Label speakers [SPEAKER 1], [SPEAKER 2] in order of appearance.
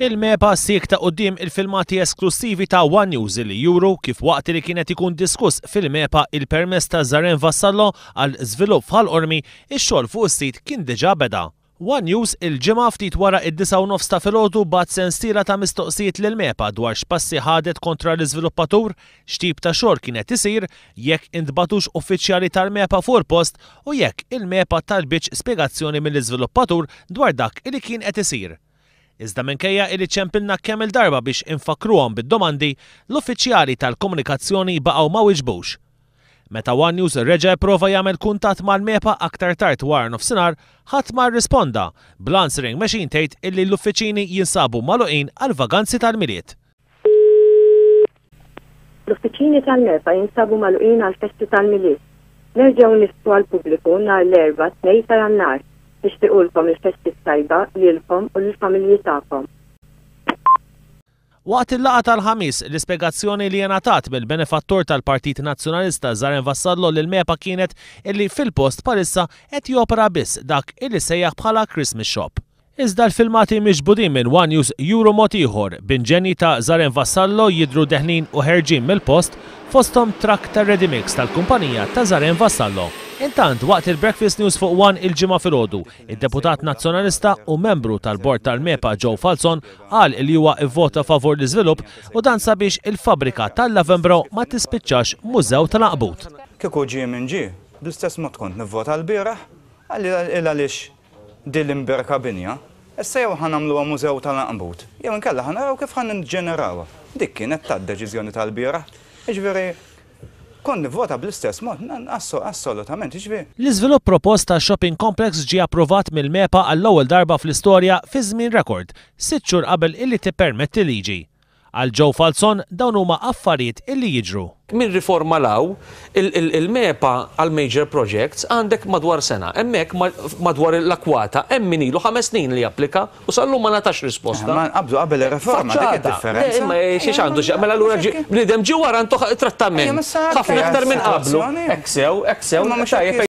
[SPEAKER 1] Il-MEPA siekta quddiem il-filmati esklusivi ta' One News li juru kif waqt li kienet ikun diskuss fil-MEPA il-permess ta' Zaren Vassallo għal żvilupp f'Ħal-Qormi, ix-xogħol fuq is-sit kien diġà beda. One News il-ġimgħa ftit wara id-9:30 ta' filgħodu bagħat sensiela ta' mistoqsijiet lill-MEPA dwar x'passi ħadet kontra l-iżviluppatur, x'tip ta' xogħol kienet isir, jekk intbatux uffiċjali tal-MEPA fuq il-post u jekk il-MEPA talbitx spjegazzjoni mill-iżviluppatur dwar dak li kien qed isir. Iżda minkejja li ċempilna kemm il-darba biex infakruhom bid-domandi, l-uffiċjali tal-komunikazzjoni baqgħu ma wiġbux. Meta One News reġa' jipprova jagħmel kuntatt mal-MEPA aktar tard wara nofsinhar, ħadd ma rrisponda bl-answering machine tgħid illi l-uffiċini jinsabu magħluqin għal vaganzi tal-miliet.
[SPEAKER 2] L-uffiċini tal-MEPA jinsabu magħluqin għal festi tal-miliet. Nerġgħu niftu għall-pubbliku nhar l-4 2 ta' Jannar. Nixtiequlkom il-festi tajba lilkom u lill-familji tagħkom.
[SPEAKER 1] Waqt il-laqgħa tal-ħamis, l-ispjegazzjoni li ngħatat mill-benefattur tal-Partit Nazzjonalista Zaren Vassallo lill-MEPA kienet illi fil-post bħalissa qed jopera biss dak illi sejjaħ bħala Christmas shop. Iżda l-filmati miġbudin minn One News juru mod ieħor b'inġenji ta' Zaren Vassallo jidhru deħlin u ħerġin mill-post fosthom trakk ta' ready mix tal-kumpanija ta' Zaren Vassallo. Intant waqt il-Breakfast News fuq One il-ġimgħa filgħodu, id-deputat nazzjonalista u membru tal-bord tal-MEPA Joe Falzon qal li huwa ivvota favur l-iżvilupp u dan sabiex il-fabrika tal-Lavembro ma tispiċċax mużew tal-Aqbut.
[SPEAKER 3] Kieku ġie minn ġie, bl-istess mod kont nivvota l-bieraħ għaliex din l-imberka binja. Issa jew ħanamluha mużew tal-Aqbut, jew inkella ħanaraw kif ħan nġenerawha. Dik kienet tad-deċiżjoni tal-bieraħ. Jiġifieri kon nivvota bl-istess mod, assolutament, jiġifieri.
[SPEAKER 1] L-iżvilupp proposta shopping complex ġie approvat mill-MEPA għall-ewwel darba fl-istorja fi żmien rekord, 6 xhur qabel illi tippermetti liġi. Għal Joe Falzon dawn huma affarijiet illi jiġru.
[SPEAKER 4] Min riforma law il-MEPA għal major projects għandek madwar sena, hemmhekk madwar l-akwata hemm min ilu 5 snin li japplika u sallu ma natax risposta.
[SPEAKER 3] Ma qabel ir-riforma dik id-differenza.
[SPEAKER 4] Ma xiex għandu mela allura bniedem ġie wara trattament. Ħafna aktar minn qablu. Eksew,